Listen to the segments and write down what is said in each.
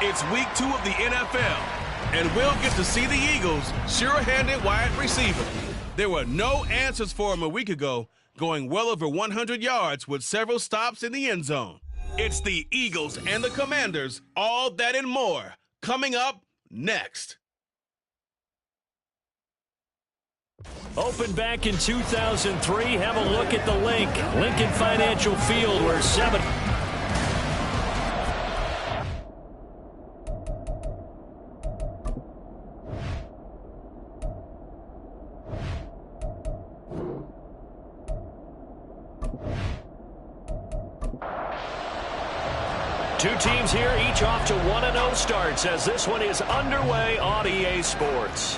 It's week 2 of the NFL, and we'll get to see the Eagles' sure-handed wide receiver. There were no answers for him a week ago, going well over 100 yards with several stops in the end zone. It's the Eagles and the Commanders, all that and more, coming up next. Opened back in 2003. Have a look at the link. Lincoln Financial Field, where 7... Two teams here, each off to 1-0 starts as this one is underway on EA Sports.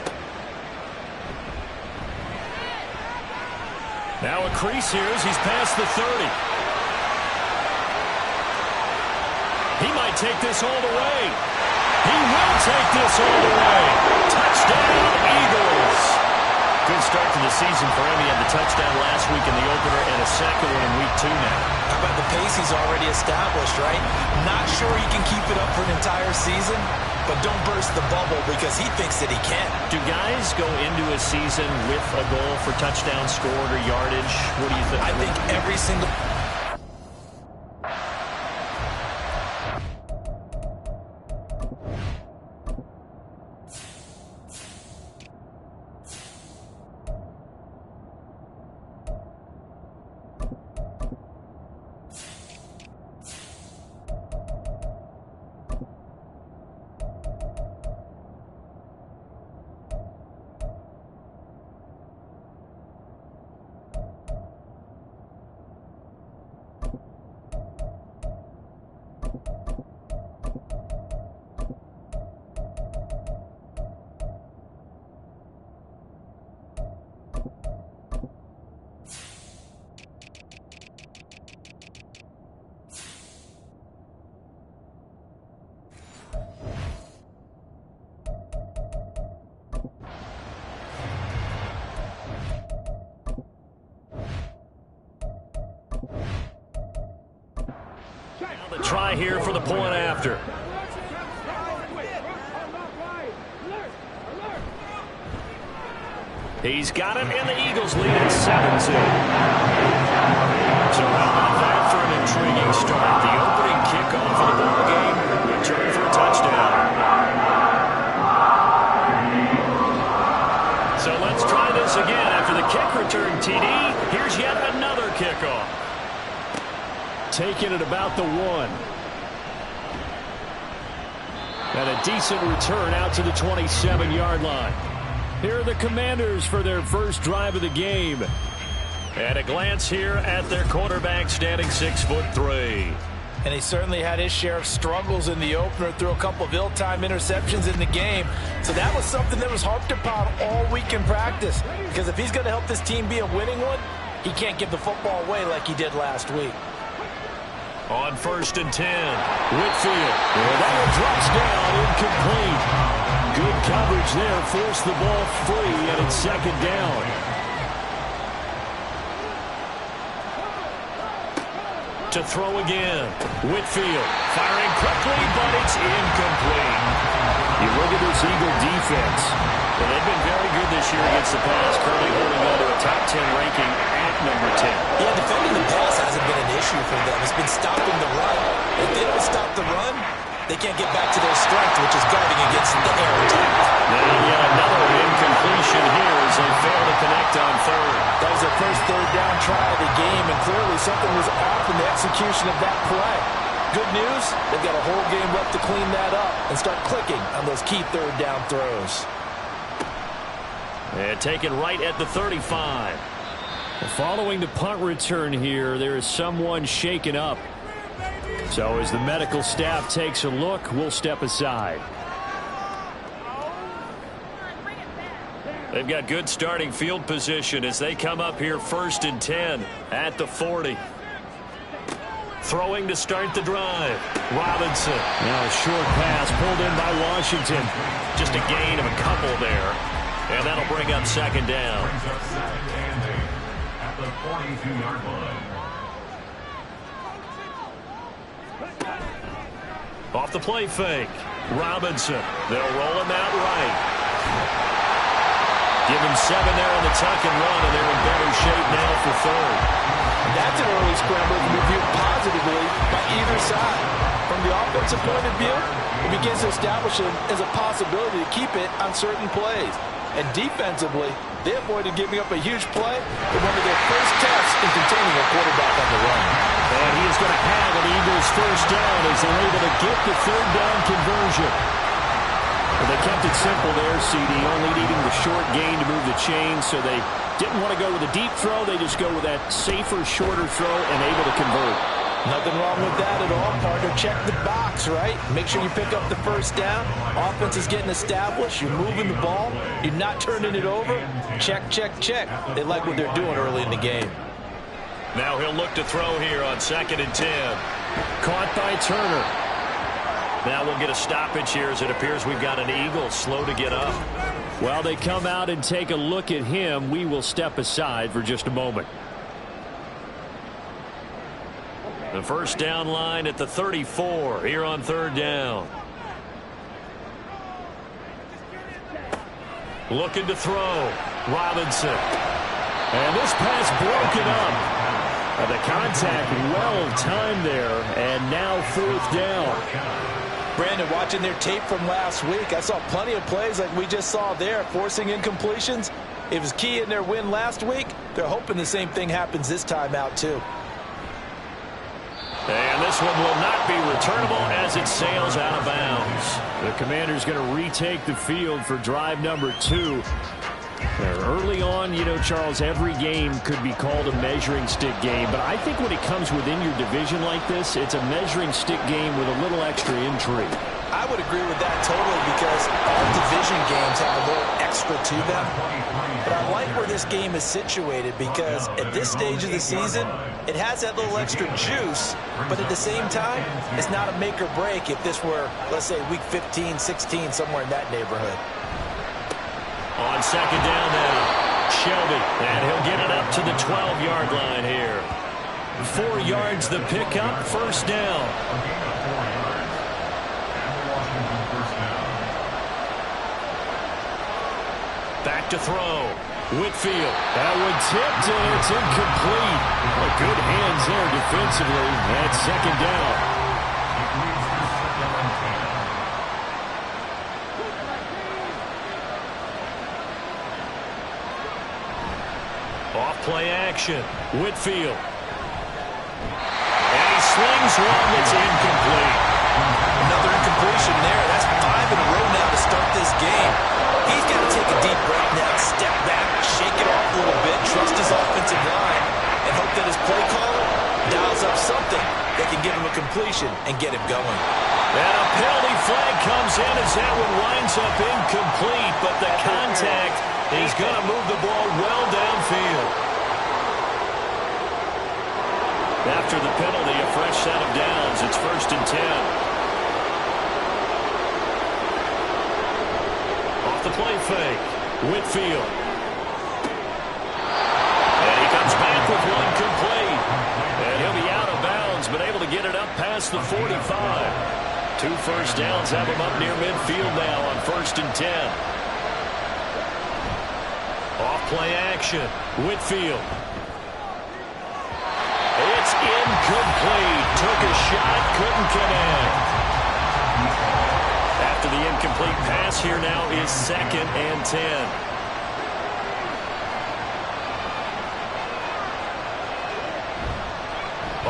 Now a crease here as he's past the 30. He might take this all the way. He will take this all the way. Touchdown, Eagles. Good start to the season for him. He had the touchdown last week in the opener and a second one in week 2 now. How about the pace he's already established, right? Not sure he can keep it up for an entire season, but don't burst the bubble because he thinks that he can. Do guys go into a season with a goal for touchdown scored or yardage? What do you think? I think every single... The try here for the point after. He's got it, and the Eagles lead at 7-2. So how about that for an intriguing start? The opening kickoff of the ball game, return for a touchdown. So let's try this again. After the kick return TD, here's yet another kickoff. Taking it about the 1. And a decent return out to the 27-yard line. Here are the Commanders for their first drive of the game. At a glance here at their quarterback, standing 6'3". And he certainly had his share of struggles in the opener, threw a couple of ill-timed interceptions in the game. So that was something that was harped upon all week in practice. Because if he's going to help this team be a winning one, he can't give the football away like he did last week. On 1st and 10, Whitfield. That one drops down, incomplete. Good coverage there, forced the ball free, and it's 2nd down. To throw again, Whitfield firing quickly, but it's incomplete. You look at this Eagle defense. Well, they've been very good this year against the pass, currently holding on to a top 10 ranking at number 10. Yeah, defending the pass hasn't been an issue for them. It's been stopping the run. If they don't stop the run, they can't get back to their strength, which is guarding against the air attack. Now yet another incompletion here as they fail to connect on 3rd. That was their first 3rd down try of the game, and clearly something was off in the execution of that play. Good news, they've got a whole game left to clean that up and start clicking on those key 3rd down throws. And taken right at the 35. Following the punt return here, there is someone shaken up. So as the medical staff takes a look, we'll step aside. They've got good starting field position as they come up here 1st and 10 at the 40. Throwing to start the drive. Robinson. Now a short pass pulled in by Washington. Just a gain of a couple there. And that'll bring up 2nd down. At the 42-yard line. Off the play fake. Robinson. They'll roll him out right. Give him 7 there on the tuck and run, and they're in better shape now for third. That's an early scramble to be viewed positively by either side. From the offensive point of view, it begins to establish it as a possibility to keep it on certain plays. And defensively, they avoided giving up a huge play in one of their first tests in containing a quarterback on the run. And he is going to have an Eagles first down as they're able to get the third down conversion. Well, they kept it simple there, CD, only needing the short gain to move the chain, so they didn't want to go with a deep throw. They just go with that safer, shorter throw and able to convert. Nothing wrong with that at all, partner. Check the box, right? Make sure you pick up the first down. Offense is getting established. You're moving the ball. You're not turning it over. Check, check, check. They like what they're doing early in the game. Now he'll look to throw here on 2nd and 10. Caught by Turner. Now we'll get a stoppage here as it appears we've got an Eagle slow to get up. Well, they come out and take a look at him. We will step aside for just a moment. The first down line at the 34 here on 3rd down. Looking to throw. Robinson. And this pass broken up. The contact well timed there, and now 4th down. Brandon, watching their tape from last week, I saw plenty of plays like we just saw there, forcing incompletions. It was key in their win last week. They're hoping the same thing happens this time out, too. And this one will not be returnable as it sails out of bounds. The Commander's going to retake the field for drive number 2. Early on, you know, Charles, every game could be called a measuring stick game. But I think when it comes within your division like this, it's a measuring stick game with a little extra intrigue. I would agree with that totally because all division games have a little extra to them. But I like where this game is situated because at this stage of the season, it has that little extra juice. But at the same time, it's not a make or break if this were, let's say, week 15, 16, somewhere in that neighborhood. On 2nd down now, Shelby, and he'll get it up to the 12-yard line here. 4 yards the pickup, 1st down. Back to throw. Whitfield. That one tipped, and it's incomplete. Good hands there defensively. That's 2nd down. Off-play action. Whitfield. And he slings one that's incomplete. Another incompletion there. That's 5 in a row now to start this game. He's got to take a deep breath now, step back, shake it off a little bit, trust his offensive line, and hope that his play caller dials up something that can give him a completion and get him going. And a penalty flag comes in as that one winds up incomplete, but the contact is going to move the ball well downfield. After the penalty, a fresh set of downs. It's 1st and 10. The play fake. Whitfield. And he comes back with one complete. And he'll be out of bounds, but able to get it up past the 45. 2 first downs have him up near midfield now on 1st and 10. Off-play action. Whitfield. It's incomplete. Took a shot, couldn't connect. After the incomplete pass, here now is 2nd and 10.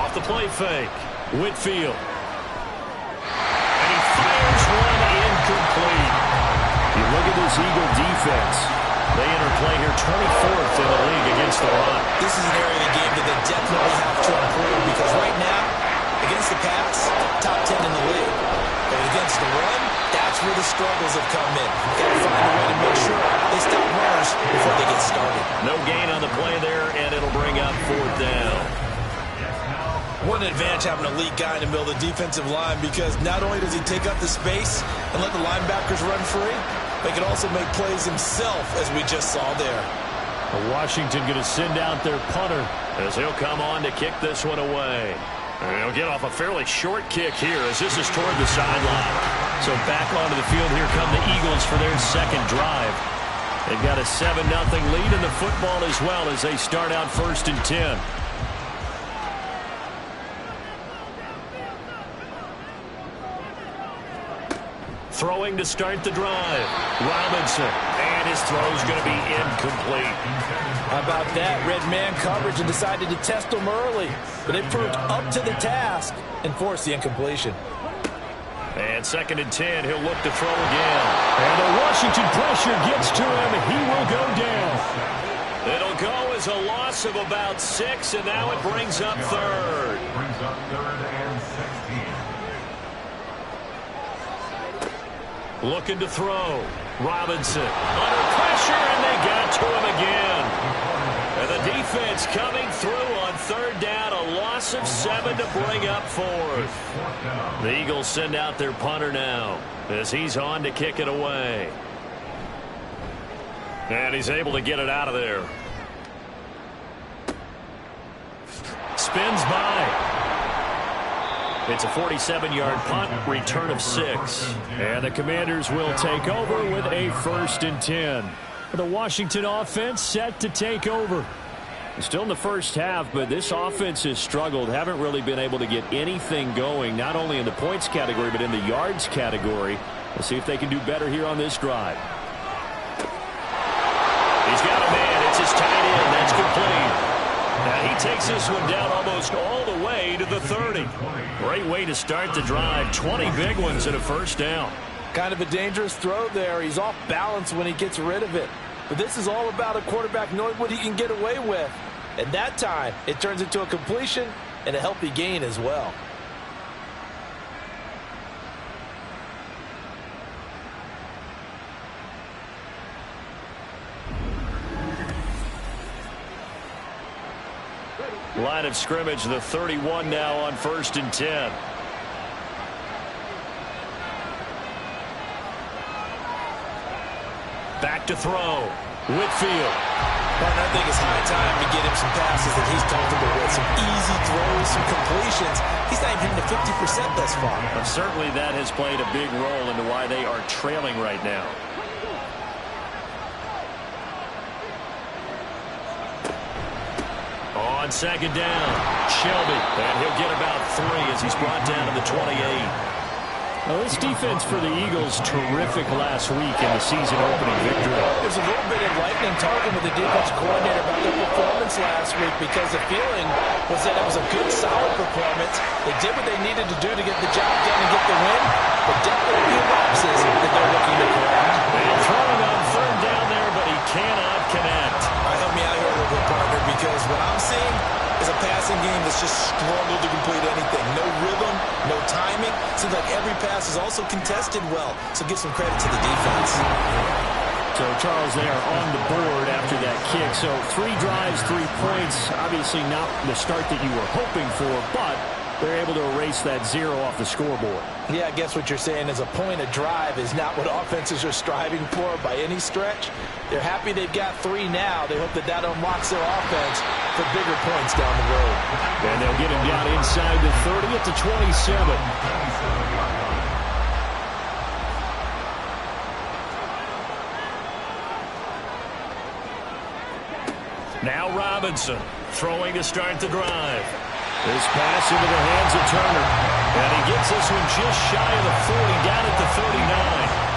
Off the play fake. Whitfield. And he fires one incomplete. You look at this Eagle defense. They interplay here 24th in the league against the run. This is an area of the game that they definitely have to improve because right now, against the pass, top 10 in the league. But against the run, that's where the struggles have come in. Got to find a way to make sure they stop runners before they get started. No gain on the play there, and it'll bring up 4th down. What an advantage having a elite guy in the middle of the defensive line because not only does he take up the space and let the linebackers run free, but he can also make plays himself, as we just saw there. Washington going to send out their punter as he'll come on to kick this one away. And he'll get off a fairly short kick here as this is toward the sideline. So back onto the field, here come the Eagles for their second drive. They've got a 7-0 lead in the football as well as they start out 1st and 10. Throwing to start the drive. Robinson. And his throw's going to be incomplete. How about that? Red man coverage and decided to test him early. But they proved up to the task and forced the incompletion. And 2nd and 10, he'll look to throw again. And the Washington pressure gets to him, and he will go down. It'll go as a loss of about 6, and now it brings up 3rd. Brings up 3rd and 16. Looking to throw. Robinson under pressure, and they got to him again. And the defense coming through on 3rd down, a loss of 7 to bring up 4th. The Eagles send out their punter now as he's on to kick it away. And he's able to get it out of there. Spins by. It's a 47-yard punt, return of 6. And the Commanders will take over with a 1st and 10. The Washington offense set to take over. Still in the first half, but this offense has struggled. Haven't really been able to get anything going, not only in the points category, but in the yards category. We'll see if they can do better here on this drive. He's got a man. It's his tight end. That's complete. Now he takes this one down almost all the way to the 30. Great way to start the drive. 20 big ones and a 1st down. Kind of a dangerous throw there. He's off balance when he gets rid of it. But this is all about a quarterback knowing what he can get away with. And that time, it turns into a completion and a healthy gain as well. Line of scrimmage, the 31 now on 1st and 10. Back to throw. Whitfield. Partner, I think it's high time to get him some passes that he's comfortable with. Some easy throws, some completions. He's not even hitting the 50% thus far. But certainly that has played a big role into why they are trailing right now. On 2nd down, Shelby. And he'll get about 3 as he's brought down to the 28. Well, this defense for the Eagles, terrific last week in the season opening victory. There's a little bit of lightning talking with the defense coordinator about their performance last week because the feeling was that it was a good, solid performance. They did what they needed to do to get the job done and get the win, but definitely a few lapses that they're looking to correct. And throwing on 3rd down there, but he cannot connect. All right, help me out here a little bit, partner, because what I'm seeing is a passing game that's just struggled to complete anything. No rhythm, no timing. Seems like every pass is also contested well. So give some credit to the defense. So, Charles, they are on the board after that kick. So 3 drives, 3 points. Obviously not the start that you were hoping for, but they're able to erase that 0 off the scoreboard. Yeah, I guess what you're saying is a point a drive is not what offenses are striving for by any stretch. They're happy they've got 3 now. They hope that that unlocks their offense for bigger points down the road. And they'll get him down inside the 30 at the 27. Now Robinson throwing to start the drive. This pass into the hands of Turner. And he gets this one just shy of the 40, down at the 39.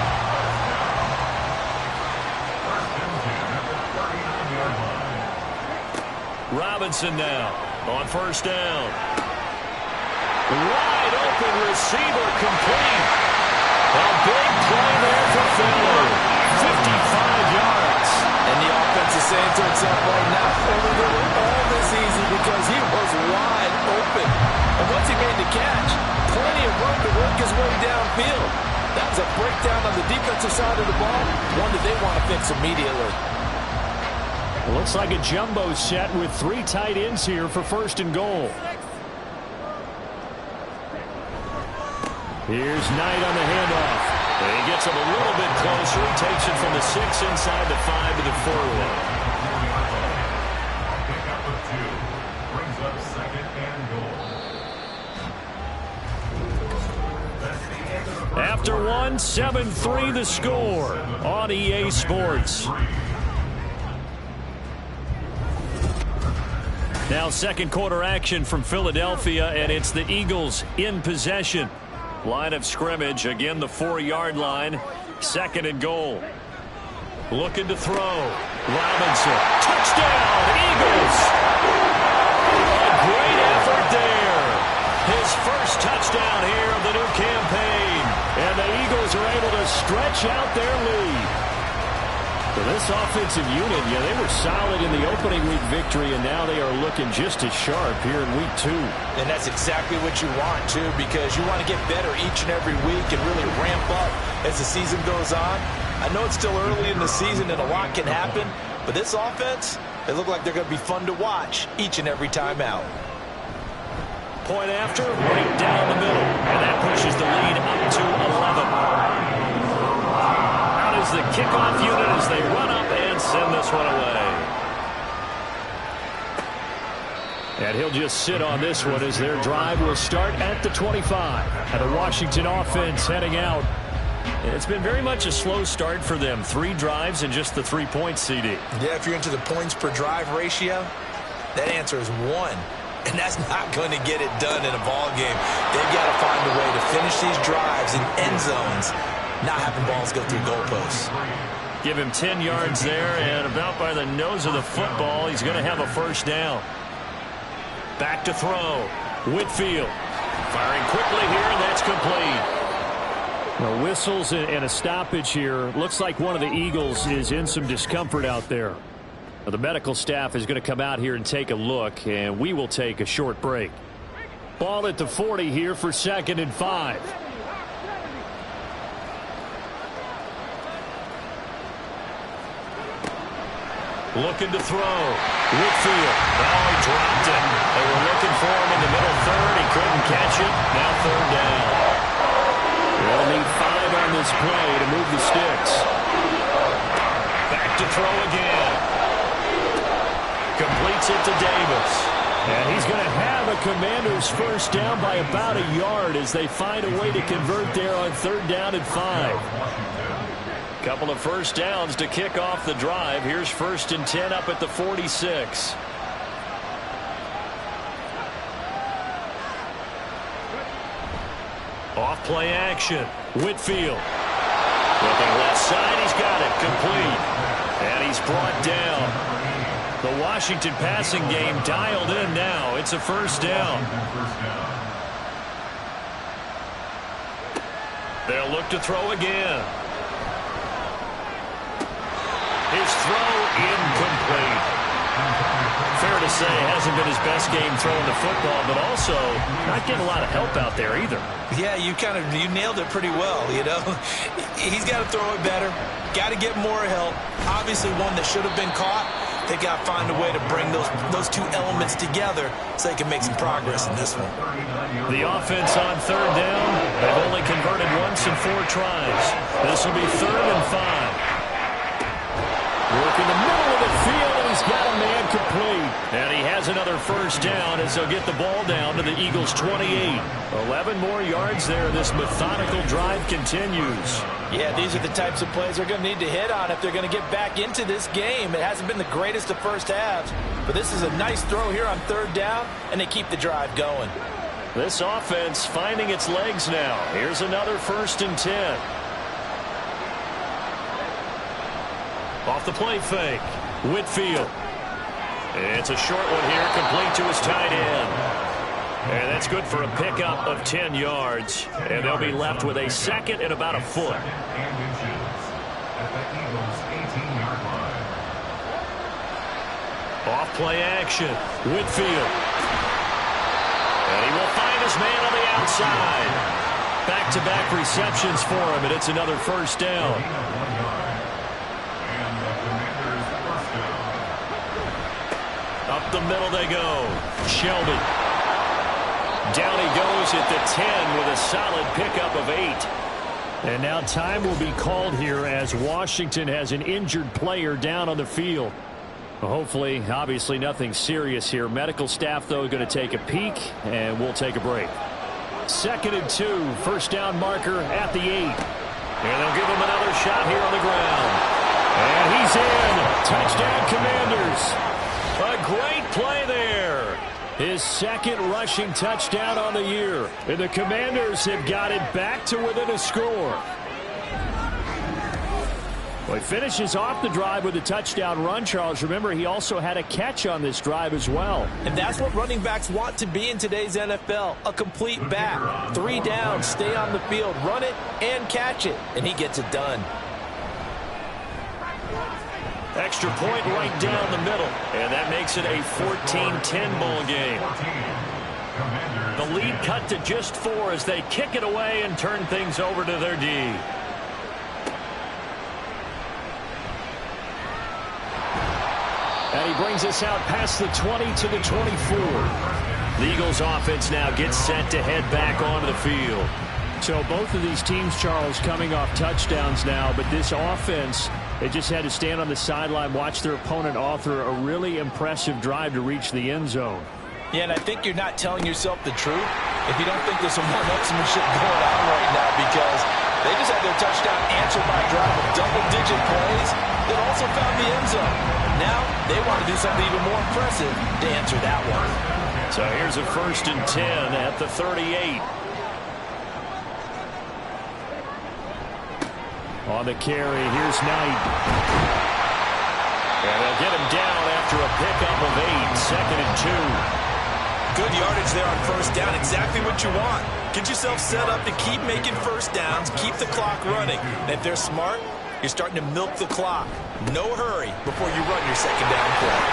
Robinson now on 1st down. Wide open receiver complete. A big play there for Finley. 55 yards. And the offense is saying to itself right now, only they were all this easy because he was wide open. And once he made the catch, plenty of room to work his way downfield. That was a breakdown on the defensive side of the ball, one that they want to fix immediately. It looks like a jumbo set with 3 tight ends here for 1st and goal. Here's Knight on the handoff. And he gets him a little bit closer. He takes it from the 6 inside the 5 to the 4. Pick up of 2. Brings up 2nd and goal. That's the After one, 7-3 the score on EA Sports. Now second quarter action from Philadelphia, and it's the Eagles in possession. Line of scrimmage, again the 4-yard line. Second and goal. Looking to throw. Robinson. Touchdown, Eagles! A great effort there. His first touchdown here of the new campaign. And the Eagles are able to stretch out their lead. For this offensive unit, yeah, they were solid in the opening week victory, and now they are looking just as sharp here in week 2. And that's exactly what you want, too, because you want to get better each and every week and really ramp up as the season goes on. I know it's still early in the season and a lot can happen, but this offense, they look like they're going to be fun to watch each and every time out. Point after, right down the middle, and that pushes the lead up to 11. Is the kickoff unit as they run up and send this one away. And he'll just sit on this one as their drive will start at the 25. And the Washington offense heading out. It's been very much a slow start for them. 3 drives and just the 3 points, CD. Yeah, if you're into the points per drive ratio, that answer is 1. And that's not going to get it done in a ball game. They've got to find a way to finish these drives in end zones, not having balls go through goalposts. Give him 10 yards there, and about by the nose of the football, he's going to have a first down. Back to throw. Whitfield firing quickly here, and that's complete. Well, whistles and a stoppage here. Looks like one of the Eagles is in some discomfort out there. Well, the medical staff is going to come out here and take a look, and we will take a short break. Ball at the 40 here for 2nd and 5. Looking to throw. Whitfield. Oh, he dropped it. They were looking for him in the middle third. He couldn't catch it. Now 3rd down. They'll need 5 on this play to move the sticks. Back to throw again. Completes it to Davis. And he's going to have a Commander's first down by about a yard as they find a way to convert there on 3rd down and 5. Couple of first downs to kick off the drive. Here's 1st and 10 up at the 46. Off play action. Whitfield. Looking left side. He's got it. Complete. And he's brought down. The Washington passing game dialed in now. It's a first down. They'll look to throw again. His throw incomplete. Fair to say, hasn't been his best game throwing the football, but also not getting a lot of help out there either. Yeah, you nailed it pretty well, you know. He's got to throw it better. Got to get more help. Obviously one that should have been caught. They got to find a way to bring those 2 elements together so they can make some progress in this one. The offense on 3rd down. They've only converted once in 4 tries. This will be 3rd and 5. Work in the middle of the field, and he's got a man complete. And he has another first down as they'll get the ball down to the Eagles' 28. 11 more yards there. This methodical drive continues. Yeah, these are the types of plays they're going to need to hit on if they're going to get back into this game. It hasn't been the greatest of first halves, but this is a nice throw here on 3rd down, and they keep the drive going. This offense finding its legs now. Here's another 1st and 10. Off the play fake. Whitfield. It's a short one here, complete to his tight end. And that's good for a pickup of 10 yards. And they'll be left with a 2nd and about a foot. Off play action. Whitfield. And he will find his man on the outside. Back-to-back receptions for him, and it's another first down. Up the middle they go. Shelby. Down he goes at the 10 with a solid pickup of 8. And now time will be called here as Washington has an injured player down on the field. Hopefully, obviously nothing serious here. Medical staff, though, going to take a peek, and we'll take a break. 2nd and 2. First down marker at the 8. And they'll give him another shot here on the ground. And he's in. Touchdown, Commanders. A great play there. His 2nd rushing touchdown on the year. And the Commanders have got it back to within a score. Well, he finishes off the drive with a touchdown run, Charles. Remember, he also had a catch on this drive as well. And that's what running backs want to be in today's NFL, a complete back. 3 downs, stay on the field, run it, and catch it. And he gets it done. Extra point right down the middle. And that makes it a 14-10 ball game. The lead cut to just 4 as they kick it away and turn things over to their D. And he brings us out past the 20 to the 24. The Eagles offense now gets set to head back onto the field. So both of these teams, Charles, coming off touchdowns now, but this offense, they just had to stand on the sideline, watch their opponent author a really impressive drive to reach the end zone. Yeah, and I think you're not telling yourself the truth if you don't think there's some one-upsmanship going on right now, because they just had their touchdown answered by a drive of double-digit plays that also found the end zone. Now they want to do something even more impressive to answer that one. So here's a 1st and 10 at the 38. On the carry, here's Knight. And they'll get him down after a pickup of 8. 2nd and 2. Good yardage there on 1st down. Exactly what you want. Get yourself set up to keep making 1st downs, keep the clock running. And if they're smart, you're starting to milk the clock. No hurry before you run your 2nd down play.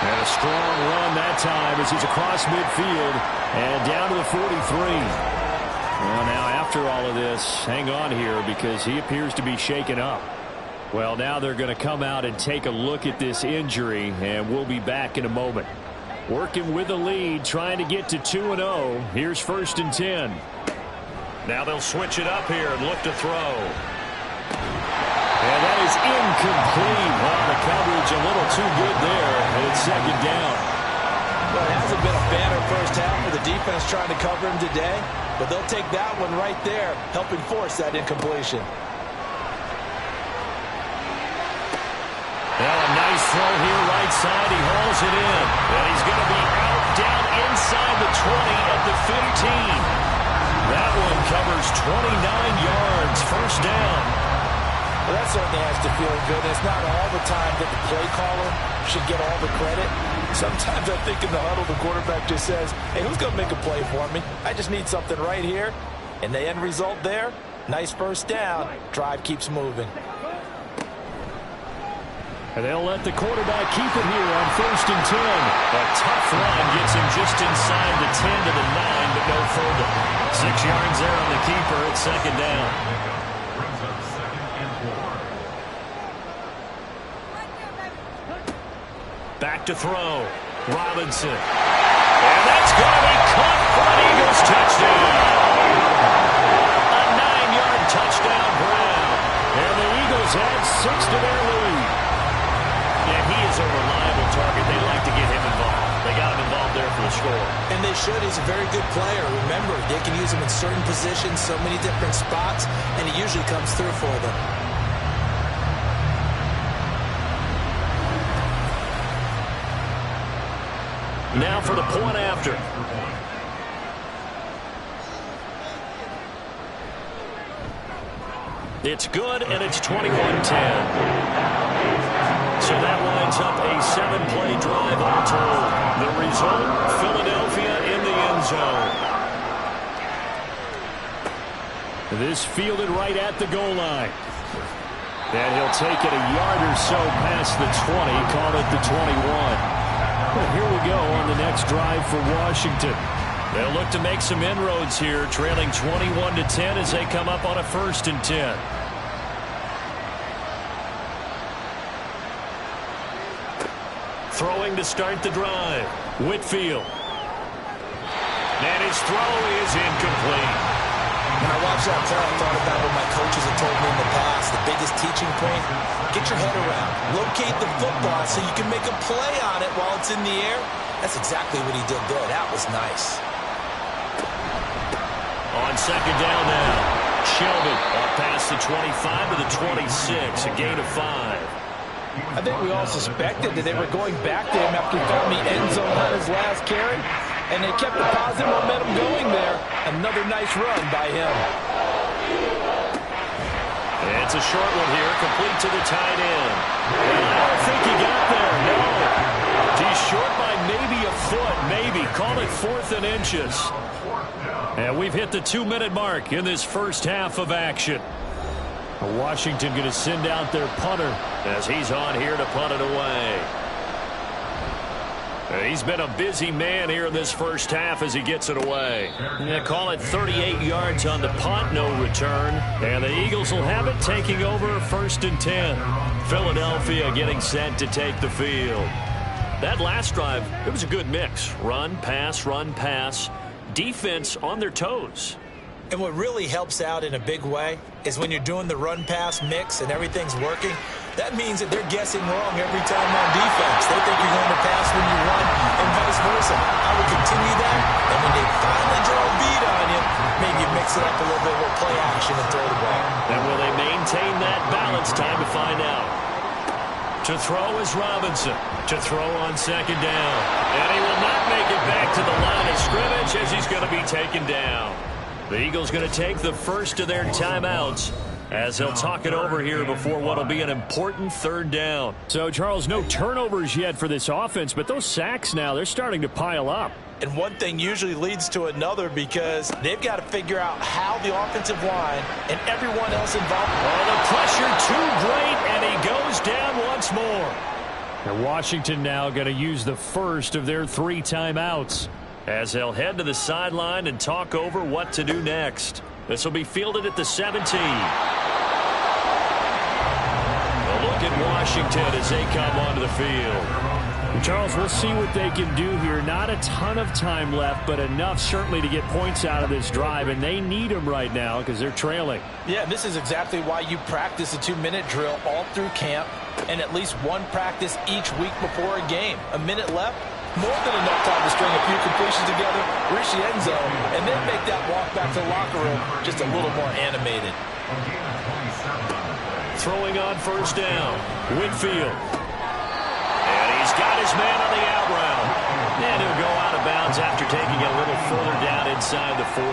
And a strong run that time as he's across midfield and down to the 43. Well, now after all of this, hang on here because he appears to be shaken up. Well, now they're going to come out and take a look at this injury, and we'll be back in a moment. Working with the lead, trying to get to 2-0. Here's 1st and 10. Now they'll switch it up here and look to throw. And that is incomplete. Well, the coverage a little too good there, and it's 2nd down. Well, it hasn't been a banner 1st half for the defense trying to cover him today, but they'll take that one right there, helping force that incompletion. Well, a nice throw here right side. He hauls it in. And he's going to be out down inside the 20 at the 15. That one covers 29 yards. 1st down. Well, that certainly has to feel good. It's not all the time that the play caller should get all the credit. Sometimes I think in the huddle the quarterback just says, hey, who's going to make a play for me? I just need something right here. And the end result there, nice 1st down. Drive keeps moving. And they'll let the quarterback keep it here on 1st and 10. A tough run gets him just inside the 10 to the 9, but no further. 6 yards there on the keeper at 2nd down. Back to throw. Robinson. And that's going to be caught for an Eagles touchdown. A 9-yard touchdown Brown. And the Eagles add 6 to their lead. And he is a reliable target. They like to get him involved. They got him involved there for the score. And they should. He's a very good player. Remember, they can use him in certain positions, so many different spots, and he usually comes through for them. Now for the point after. It's good, and it's 21-10. So that lines up a 7-play drive all told. The result, Philadelphia in the end zone. This fielded right at the goal line. And he'll take it a yard or so past the 20, call it the 21. Well, here we go on the next drive for Washington. They'll look to make some inroads here, trailing 21-10 as they come up on a 1st and 10. Throwing to start the drive. Whitfield. And his throw is incomplete. When I watched that play, I thought about what my coaches have told me in the past. The biggest teaching point, get your head around. Locate the football so you can make a play on it while it's in the air. That's exactly what he did there. That was nice. On second down now. Shelby up past the 25 to the 26, a gain of 5. I think we all suspected that they were going back to him after he found the end zone on his last carry, and they kept the positive momentum going there. Another nice run by him. It's a short one here, complete to the tight end. And I don't think he got there, no. He's short by maybe a foot, maybe. Call it 4th and inches. And we've hit the 2-minute mark in this first half of action. Washington going to send out their punter as he's on here to punt it away. He's been a busy man here in this first half as he gets it away. They call it 38 yards on the punt, no return. And the Eagles will have it, taking over 1st and 10. Philadelphia getting set to take the field. That last drive, it was a good mix. Run, pass. Defense on their toes. And what really helps out in a big way is when you're doing the run-pass mix and everything's working, that means that they're guessing wrong every time on defense. They think you're going to pass when you run and vice versa. I would continue that, and when they finally draw a beat on you, maybe you mix it up a little bit with play action and throw the ball. And will they maintain that balance? Time to find out. To throw is Robinson. To throw on second down. And he will not make it back to the line of scrimmage as he's going to be taken down. The Eagles going to take the first of their timeouts as they'll talk it over here before what will be an important 3rd down. So, Charles, no turnovers yet for this offense, but those sacks now, they're starting to pile up. And one thing usually leads to another because they've got to figure out how the offensive line and everyone else involved. Oh, the pressure too great, and he goes down once more. And Washington now going to use the first of their 3 timeouts as they'll head to the sideline and talk over what to do next. This will be fielded at the 17. A look at Washington as they come onto the field. Charles, we'll see what they can do here. Not a ton of time left, but enough certainly to get points out of this drive, and they need them right now because they're trailing. Yeah, this is exactly why you practice a 2-minute drill all through camp and at least one practice each week before a game. A minute left, more than enough time to string a few completions together, reach the end zone, and then make that walk back to the locker room just a little more animated. Throwing on 1st down, Whitfield. And he's got his man on the out route. And he'll go out of bounds after taking it a little further down inside the 40.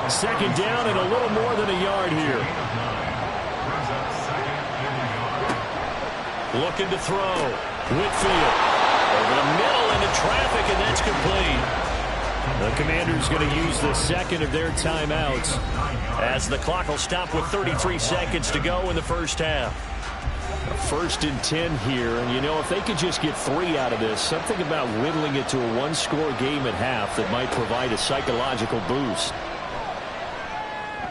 2nd down and a little more than a yard here. Looking to throw. Whitfield. Over the middle into traffic, and that's complete. The Commanders going to use the 2nd of their timeouts as the clock will stop with 33 seconds to go in the first half. 1st and 10 here, and you know, if they could just get 3 out of this, something about whittling it to a 1-score game at half that might provide a psychological boost.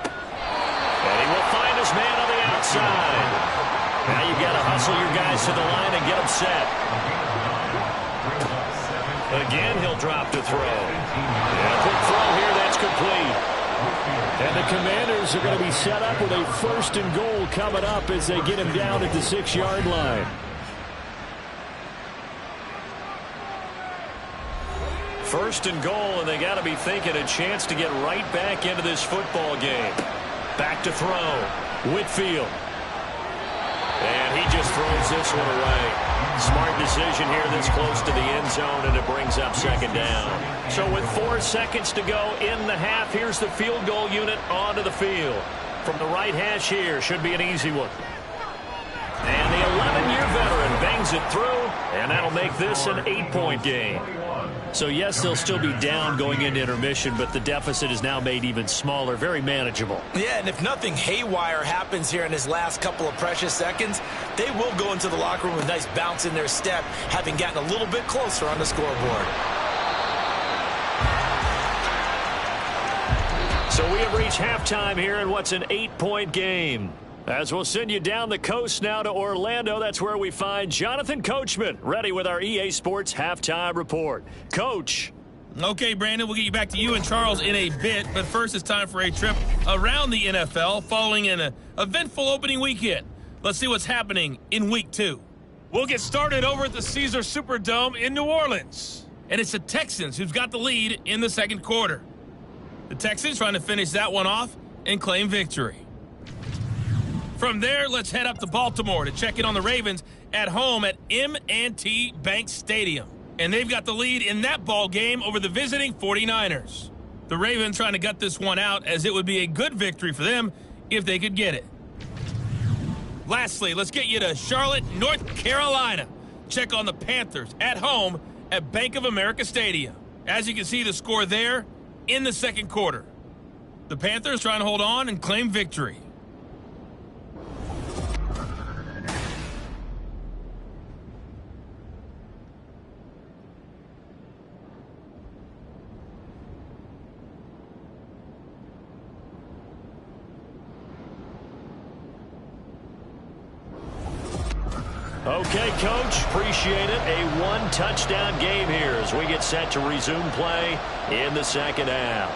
And he will find his man on the outside. Now you've got to hustle your guys to the line and get them set. Again, he'll drop to throw. Yeah, quick throw here, that's complete. And the Commanders are going to be set up with a 1st and goal coming up as they get him down at the 6-yard line. 1st and goal, and they got to be thinking a chance to get right back into this football game. Back to throw. Whitfield. And he just throws this one away. Smart decision here this close to the end zone, and it brings up 2nd down. So with 4 seconds to go in the half, here's the field goal unit onto the field. From the right hash here, should be an easy one. And the 11-year veteran bangs it through, and that'll make this an 8-point game. So, yes, they'll still be down going into intermission, but the deficit is now made even smaller, very manageable. Yeah, and if nothing haywire happens here in his last couple of precious seconds, they will go into the locker room with a nice bounce in their step, having gotten a little bit closer on the scoreboard. So we have reached halftime here in what's an 8-point game. As we'll send you down the coast now to Orlando, that's where we find Jonathan Coachman, ready with our EA Sports Halftime Report. Coach. Okay, Brandon, we'll get you back to you and Charles in a bit, but first it's time for a trip around the NFL following an eventful opening weekend. Let's see what's happening in Week 2. We'll get started over at the Caesars Superdome in New Orleans, and it's the Texans who've got the lead in the second quarter. The Texans trying to finish that one off and claim victory. From there, let's head up to Baltimore to check in on the Ravens at home at M&T Bank Stadium. And they've got the lead in that ball game over the visiting 49ers. The Ravens trying to gut this one out, as it would be a good victory for them if they could get it. Lastly, let's get you to Charlotte, North Carolina. Check on the Panthers at home at Bank of America Stadium. As you can see, the score there in the second quarter. The Panthers trying to hold on and claim victory. Okay, Coach, appreciate it. A one-touchdown game here as we get set to resume play in the second half.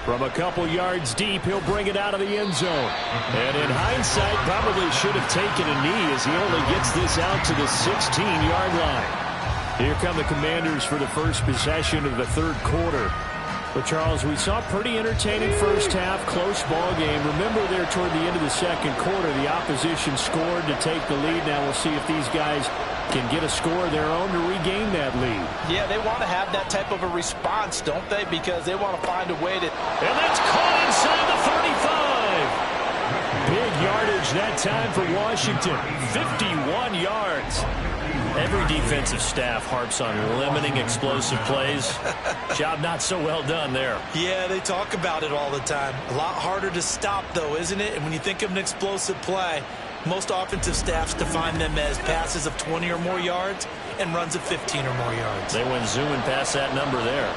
From a couple yards deep, he'll bring it out of the end zone. And in hindsight, probably should have taken a knee as he only gets this out to the 16-yard line. Here come the Commanders for the first possession of the third quarter. But, Charles, we saw a pretty entertaining first half, close ball game. Remember there toward the end of the second quarter, the opposition scored to take the lead. Now we'll see if these guys can get a score of their own to regain that lead. Yeah, they want to have that type of a response, don't they? Because they want to find a way to... And that's caught inside the 35. Big yardage that time for Washington. 51 yards. Every defensive staff harps on limiting explosive plays. Job not so well done there. Yeah, they talk about it all the time. A lot harder to stop, though, isn't it? And when you think of an explosive play, most offensive staffs define them as passes of 20 or more yards and runs of 15 or more yards. They went zooming past that number there.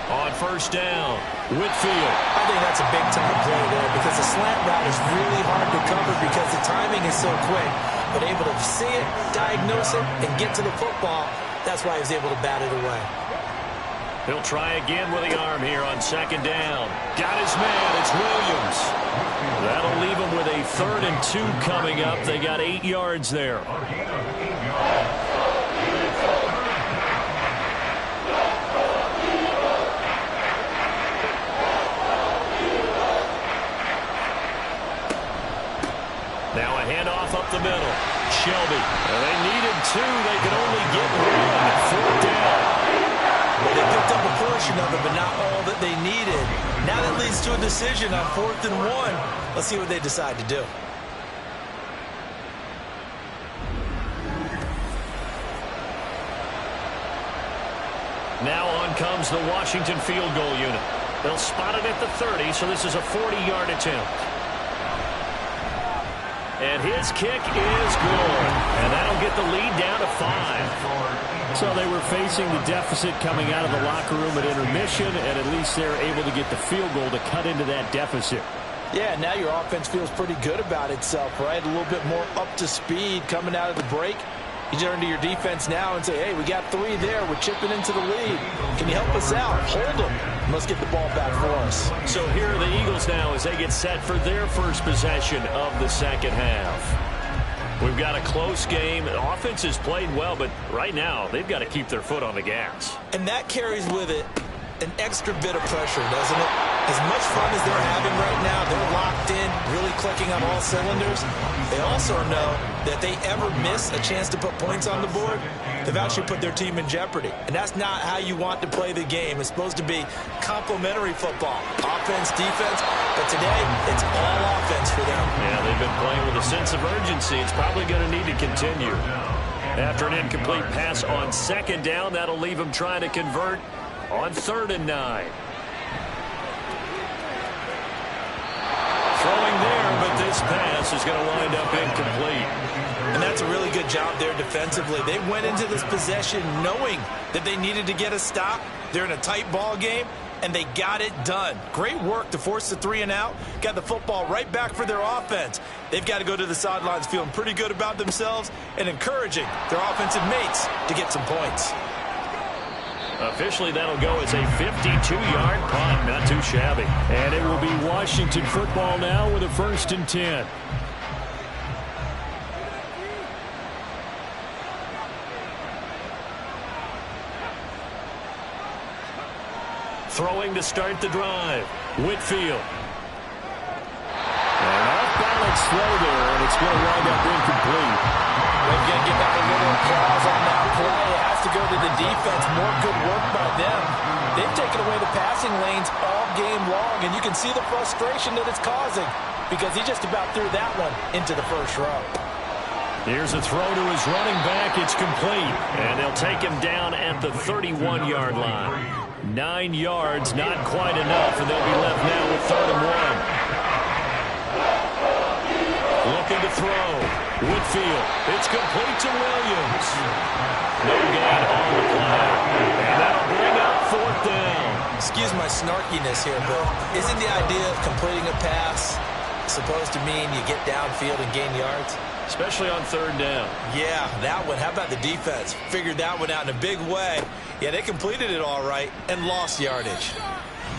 On first down, Whitfield. I think that's a big-time play there because the slant route is really hard to cover because the timing is so quick. But able to see it, diagnose it, and get to the football, that's why he was able to bat it away. He'll try again with the arm here on second down. Got his man. It's Williams. That'll leave him with a 3rd and 2 coming up. They got 8 yards there. Now a handoff up the middle. Shelby. They needed 2. They could only get 1. 4th down. Well, they picked up a portion of it, but not all that they needed. Now that leads to a decision on 4th and 1. Let's see what they decide to do. Now on comes the Washington field goal unit. They'll spot it at the 30, so this is a 40-yard attempt. And his kick is good. And that'll get the lead down to 5. So they were facing the deficit coming out of the locker room at intermission, and at least they're able to get the field goal to cut into that deficit. Yeah, now your offense feels pretty good about itself, right? A little bit more up to speed coming out of the break. You turn to your defense now and say, hey, we got 3 there. We're chipping into the lead. Can you help us out? Hold them. Let's get the ball back for us. So here are the Eagles now as they get set for their first possession of the second half. We've got a close game. The offense has played well, but right now they've got to keep their foot on the gas. And that carries with it an extra bit of pressure, doesn't it? As much fun as they're having right now, they're locked in, really clicking on all cylinders. They also know that they ever miss a chance to put points on the board, they've actually put their team in jeopardy. And that's not how you want to play the game. It's supposed to be complementary football, offense, defense. But today, it's all offense for them. Yeah, they've been playing with a sense of urgency. It's probably going to need to continue. After an incomplete pass on second down, that'll leave them trying to convert on 3rd and 9. Throwing there, but this pass is going to wind up incomplete. And that's a really good job there defensively. They went into this possession knowing that they needed to get a stop. They're in a tight ball game, and they got it done. Great work to force the 3 and out. Got the football right back for their offense. They've got to go to the sidelines feeling pretty good about themselves and encouraging their offensive mates to get some points. Officially, that'll go as a 52-yard punt. Not too shabby. And it will be Washington football now with a 1st and 10. Throwing to start the drive. Whitfield. An off-balance throw there, and it's going to wind up incomplete. They're going to give out a little applause on that play. It has to go to the defense. More good work by them. They've taken away the passing lanes all game long, and you can see the frustration that it's causing because he just about threw that one into the first row. Here's a throw to his running back. It's complete, and they'll take him down at the 31-yard line. 9 yards, not quite enough, and they'll be left now with 3rd and 1. Looking to throw. Whitfield. It's complete to Williams. No gain on the play. And that'll bring up 4th down. Excuse my snarkiness here, but isn't the idea of completing a pass supposed to mean you get downfield and gain yards? Especially on 3rd down. Yeah, that one. How about the defense? Figured that one out in a big way. Yeah, they completed it all right and lost yardage.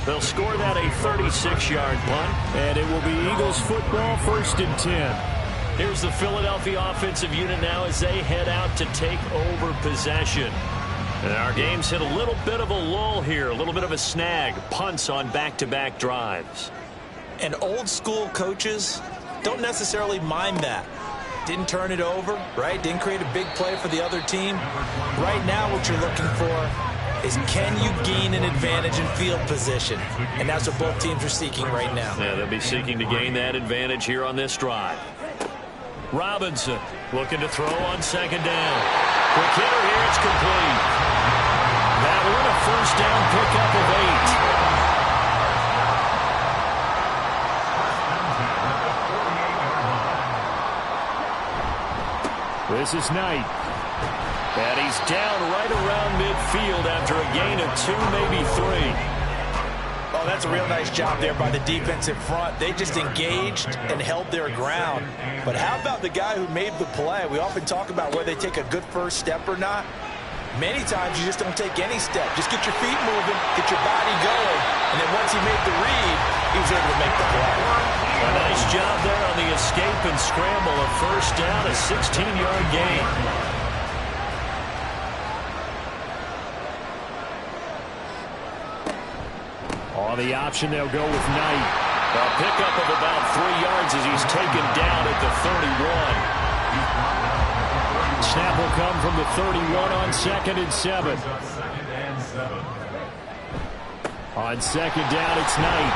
They'll score that a 36-yard punt, and it will be Eagles football, 1st and 10. Here's the Philadelphia offensive unit now as they head out to take over possession. And our game's hit a little bit of a lull here, a little bit of a snag. Punts on back-to-back drives. And old-school coaches don't necessarily mind that. Didn't turn it over, right? Didn't create a big play for the other team. Right now what you're looking for is can you gain an advantage in field position? And that's what both teams are seeking right now. Yeah, they'll be seeking to gain that advantage here on this drive. Robinson looking to throw on 2nd down. Quick hitter here, it's complete. That one a 1st down pickup of 8. This is Knight. And he's down right around midfield after a gain of 2, maybe 3. Oh, that's a real nice job there by the defense in front. They just engaged and held their ground. But how about the guy who made the play? We often talk about whether they take a good first step or not. Many times you just don't take any step. Just get your feet moving, get your body going, and then once he made the read, he was able to make the play. A nice job there on the escape and scramble. A 1st down, a 16-yard gain. On the option, they'll go with Knight. A pickup of about 3 yards as he's taken down at the 31. Snap will come from the 31 on 2nd and 7. On 2nd down, it's Knight.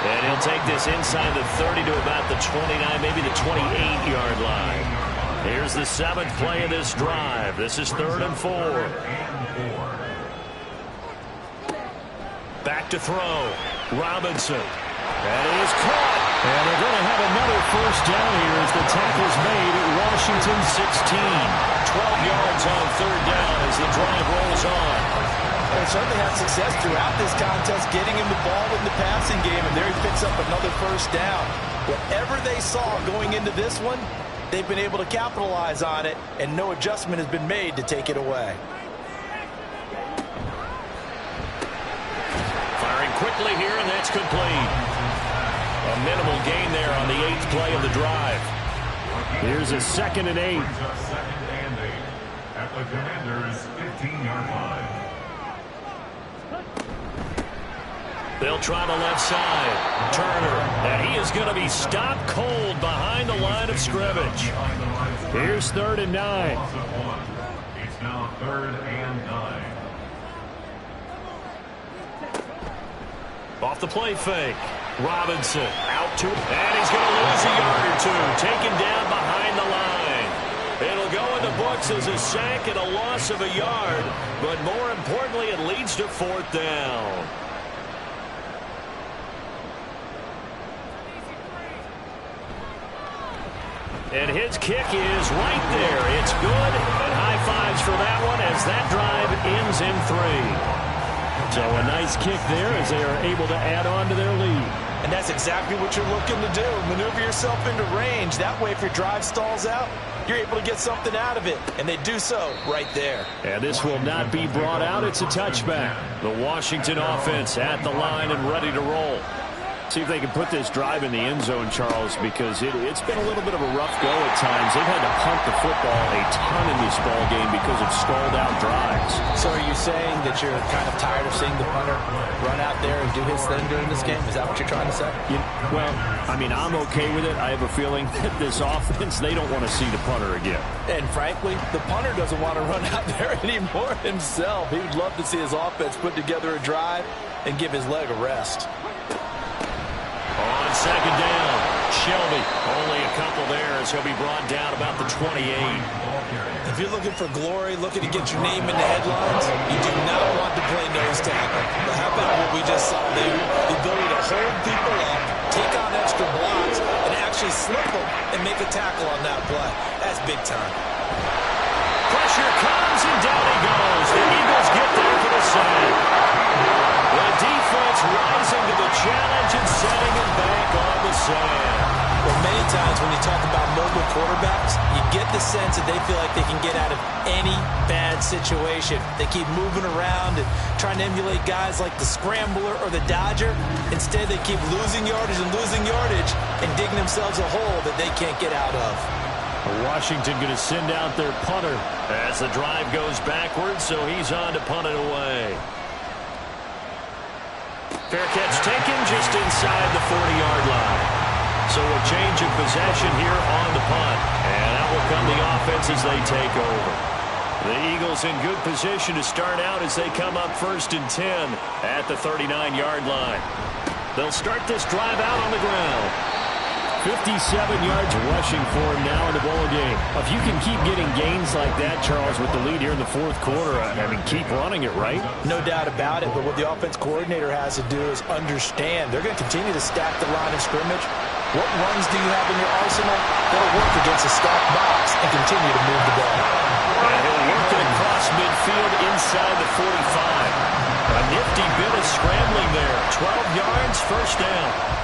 And he'll take this inside the 30 to about the 29, maybe the 28-yard line. Here's the 7th play of this drive. This is 3rd and 4. Back to throw. Robinson. That is caught. And they're going to have another 1st down here as the tackle's made at Washington 16. 12 yards on 3rd down as the drive rolls on. They certainly had success throughout this contest getting him the ball in the passing game, and there he picks up another 1st down. Whatever they saw going into this one, they've been able to capitalize on it, and no adjustment has been made to take it away. Firing quickly here, and that's complete. A minimal gain there on the 8th play of the drive. Here's a 2nd and 8. At the Commander's 15-yard line. They'll try the left side. Turner, and he is going to be stopped cold behind the line of scrimmage. Here's 3rd and 9. It's now 3rd and 9. Off the play fake. Robinson out to, and he's going to lose a yard or 2. Taken down behind the line. It'll go in the books as a sack and a loss of a yard, but more importantly, it leads to 4th down. And his kick is right there. It's good, and high fives for that one as that drive ends in 3. So a nice kick there as they are able to add on to their lead. And that's exactly what you're looking to do. Maneuver yourself into range. That way, if your drive stalls out, you're able to get something out of it. And they do so right there. And this will not be brought out. It's a touchback. The Washington offense at the line and ready to roll. See if they can put this drive in the end zone, Charles, because it's been a little bit of a rough go at times. They've had to punt the football a ton in this ball game because of stalled-out drives. So are you saying that you're kind of tired of seeing the punter run out there and do his thing during this game? Is that what you're trying to say? Well, I mean, I'm okay with it. I have a feeling that this offense, they don't want to see the punter again. And frankly, the punter doesn't want to run out there anymore himself. He would love to see his offense put together a drive and give his leg a rest. On second down, Shelby, only a couple there as he'll be brought down about the 28. If you're looking for glory, looking to get your name in the headlines, you do not want to play nose tackle. But how about what we just saw there? The ability to hold people up, take on extra blocks, and actually slip them and make a tackle on that play. That's big time. Pressure comes, and down he goes. The Eagles get there for the sack. The defense rising to the challenge and setting him back on the sand. Well, many times when you talk about mobile quarterbacks, you get the sense that they feel like they can get out of any bad situation. They keep moving around and trying to emulate guys like the scrambler or the dodger. Instead, they keep losing yardage and digging themselves a hole that they can't get out of. Washington going to send out their punter as the drive goes backwards, so he's on to punt it away. Fair catch taken just inside the 40-yard line. So a change of possession here on the punt. And out will come the offense as they take over. The Eagles in good position to start out as they come up 1st and 10 at the 39-yard line. They'll start this drive out on the ground. 57 yards rushing for him now in the ball game. If you can keep getting gains like that, Charles, with the lead here in the 4th quarter, I mean, keep running it, right? No doubt about it, but what the offense coordinator has to do is understand they're going to continue to stack the line of scrimmage. What runs do you have in your arsenal that'll work against a stacked box and continue to move the ball? And he'll work it across midfield inside the 45. A nifty bit of scrambling there. 12 yards, 1st down.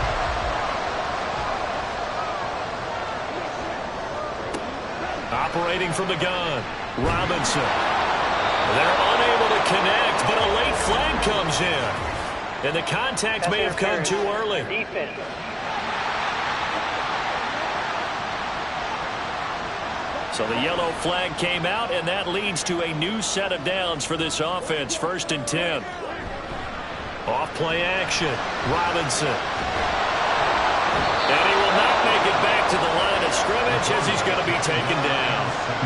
Operating from the gun, Robinson. They're unable to connect, but a late flag comes in. And the contact may have come too early. So the yellow flag came out, and that leads to a new set of downs for this offense. 1st and 10. Off play action, Robinson. And he will not make it back to the line of scrimmage as he's going to be taken down.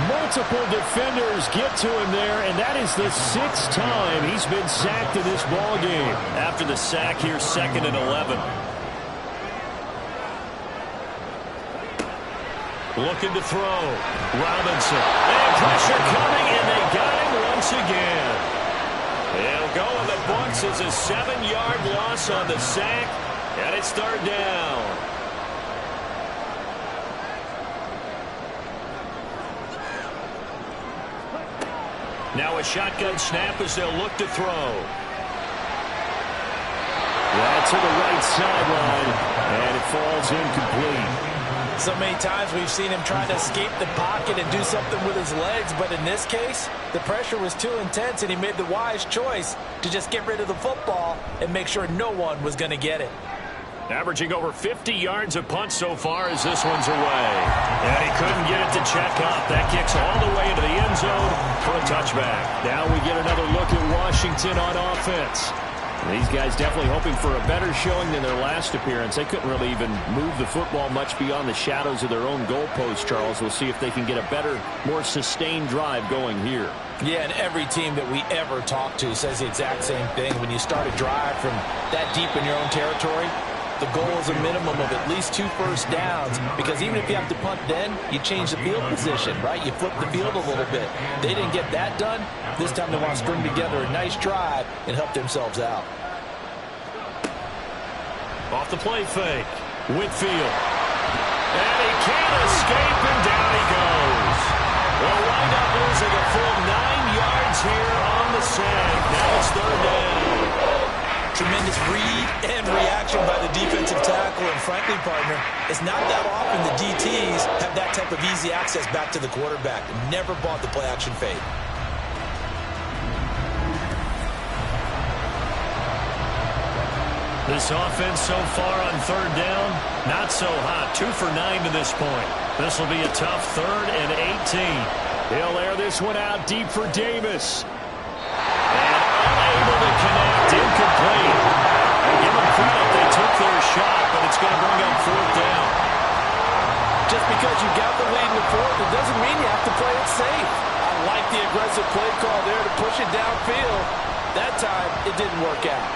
Multiple defenders get to him there, and that is the 6th time he's been sacked in this ball game. After the sack here, 2nd and 11. Looking to throw. Robinson. And pressure coming, and they got him once again. They'll go in the books as a 7-yard loss on the sack, and it's 3rd down. Now a shotgun snap as they'll look to throw. That's to the right sideline, and it falls incomplete. So many times we've seen him trying to escape the pocket and do something with his legs, but in this case, the pressure was too intense, and he made the wise choice to just get rid of the football and make sure no one was going to get it. Averaging over 50 yards of punt so far as this one's away. And he couldn't get it to check up. That kicks all the way into the end zone for a touchback. Now we get another look at Washington on offense. These guys definitely hoping for a better showing than their last appearance. They couldn't really even move the football much beyond the shadows of their own goalpost, Charles. We'll see if they can get a better, more sustained drive going here. Yeah, and every team that we ever talk to says the exact same thing. When you start a drive from that deep in your own territory, the goal is a minimum of at least 2 first downs, because even if you have to punt then, you change the field position, right? You flip the field a little bit. They didn't get that done. This time they want to string together a nice drive and help themselves out. Off the play fake, Whitfield. And he can't escape, and down he goes. We'll wind up losing a full 9 yards here on the sack. Now it's 3rd down. Tremendous read and reaction by the defensive tackle, and frankly, partner, it's not that often the DTs have that type of easy access back to the quarterback. Never bought the play-action fade. This offense so far on third down, not so hot. 2 for 9 to this point. This will be a tough 3rd and 18. He'll air this one out deep for Davis. And unable to connect, incomplete. I give them credit, they took their shot, but it's going to bring up 4th down. Just because you got the lead in the 4th, it doesn't mean you have to play it safe. I like the aggressive play call there to push it downfield. That time, it didn't work out.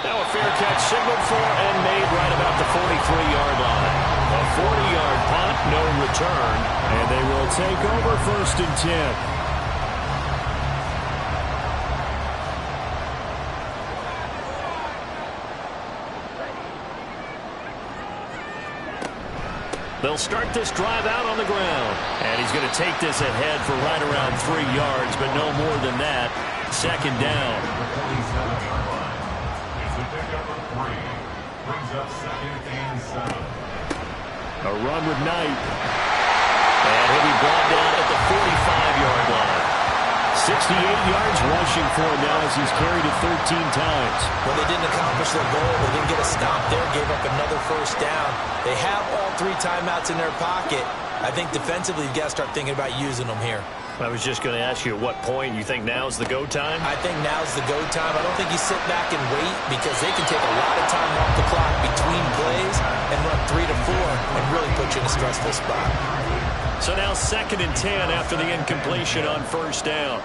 Now a fair catch signaled for and made right about the 43-yard line. A 40-yard punt, no return, and they will take over 1st and 10. They'll start this drive out on the ground. And he's going to take this ahead for right around 3 yards, but no more than that. 2nd down. A run with Knight. And he'll be brought down at the 45-yard line. 68 yards rushing for him now as he's carried it 13 times. Well, they didn't accomplish their goal. They didn't get a stop there, gave up another 1st down. They have all 3 timeouts in their pocket. I think defensively you've got to start thinking about using them here. I was just going to ask you at what point you think now's the go time? I think now's the go time. I don't think you sit back and wait because they can take a lot of time off the clock between plays and run 3 to 4 and really put you in a stressful spot. So now 2nd and 10 after the incompletion on 1st down.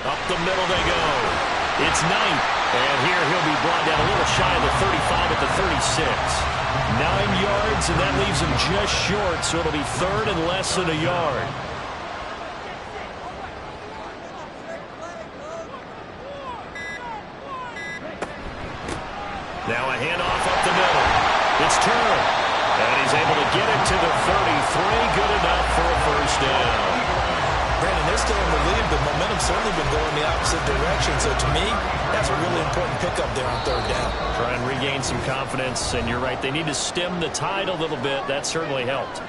Up the middle they go. It's Knight. And here he'll be brought down a little shy of the 35 at the 36. 9 yards, and that leaves him just short, so it'll be 3rd and less than a yard. Now a handoff up the middle. It's turned. And he's able to get it to the 33. Good enough for a 1st down. Brandon, they're still in the lead, but momentum's certainly been going the opposite direction. So to me, that's a really important pickup there on 3rd down. Try and regain some confidence, and you're right. They need to stem the tide a little bit. That certainly helped.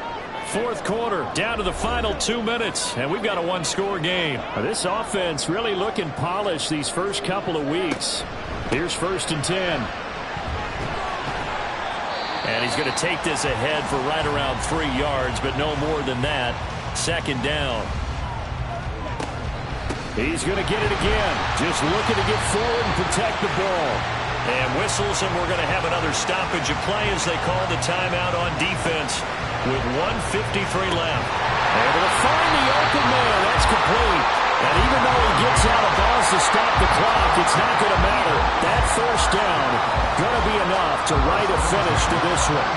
4th quarter, down to the final 2 minutes, and we've got a 1-score game. This offense really looking polished these first couple of weeks. Here's 1st and 10. And he's going to take this ahead for right around 3 yards, but no more than that. 2nd down. He's going to get it again. Just looking to get forward and protect the ball. And whistles, and we're going to have another stoppage of play as they call the timeout on defense with 1:53 left. Able to find the open man. That's complete. And even though he gets out of bounds to stop the clock, it's not going to matter. That 1st down going to be enough to write a finish to this one.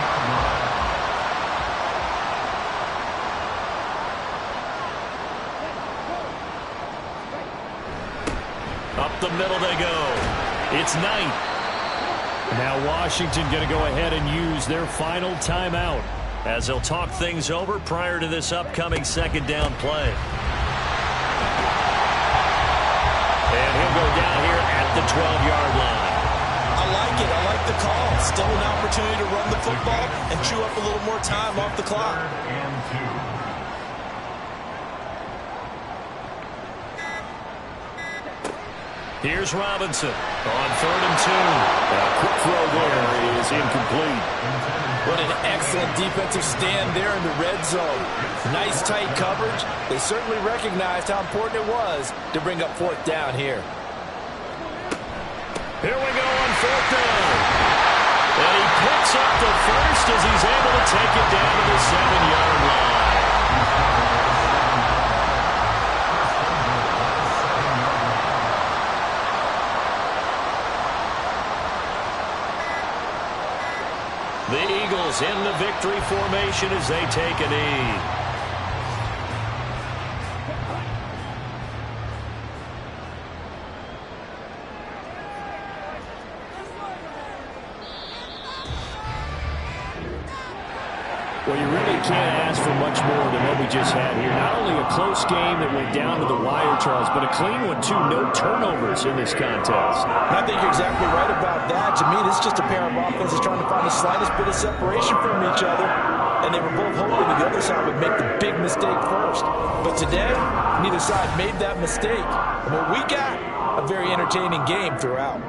Up the middle they go. It's Knight. Now Washington going to go ahead and use their final timeout as they'll talk things over prior to this upcoming 2nd down play. And he'll go down here at the 12-yard line. I like it. I like the call. Still an opportunity to run the football and chew up a little more time off the clock. 3rd and 2. Here's Robinson on 3rd and 2. A quick throw there is incomplete. What an excellent defensive stand there in the red zone. Nice tight coverage. They certainly recognized how important it was to bring up 4th down here. Here we go on 4th down. And he picks up the first as he's able to take it down to the 7-yard line. The Eagles in the victory formation as they take a knee. Well, you really can't ask for much more than what we just had here. Not only a close game that went down to the wire, Charles, but a clean one, too. No turnovers in this contest. I think you're exactly right about that. To me, this is just a pair of offenses trying to find the slightest bit of separation from each other, and they were both hoping that the other side would make the big mistake first. But today, neither side made that mistake. And what we got, a very entertaining entertaining game throughout.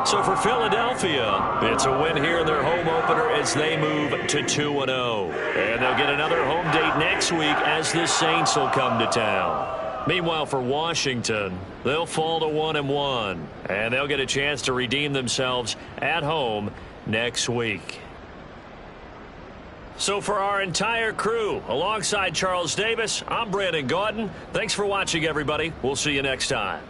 So for Philadelphia, it's a win here in their home opener as they move to 2-0. And they'll get another home date next week as the Saints will come to town. Meanwhile, for Washington, they'll fall to 1-1. And they'll get a chance to redeem themselves at home next week. So for our entire crew, alongside Charles Davis, I'm Brandon Gaudin. Thanks for watching, everybody. We'll see you next time.